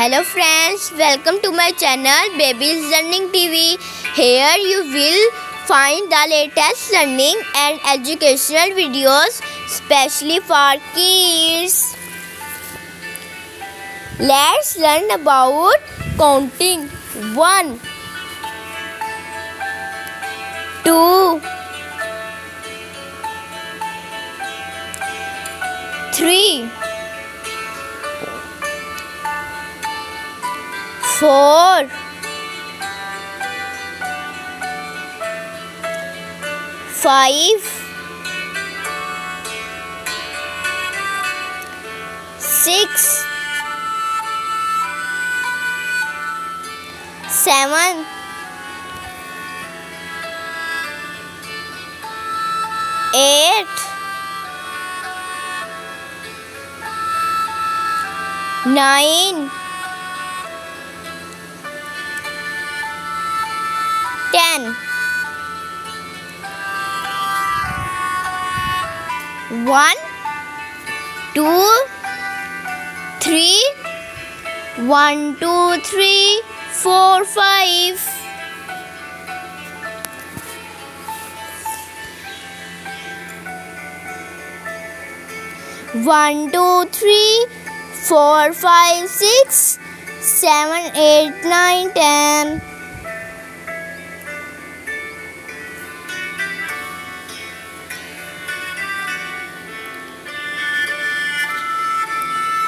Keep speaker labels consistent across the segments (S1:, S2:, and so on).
S1: Hello friends, welcome to my channel Baby's Learning TV. Here you will find the latest learning and educational videos specially for kids. Let's learn about counting. 1 2 3 4 5 6 7 8 9 10 1 2 3 1 2 3 4 5 1 2 3 4 5 6 7 8 9 10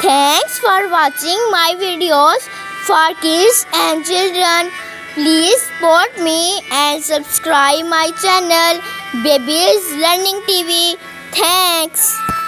S1: Thanks for watching my videos for kids and children. Please support me and subscribe my channel Baby's Learning TV. Thanks.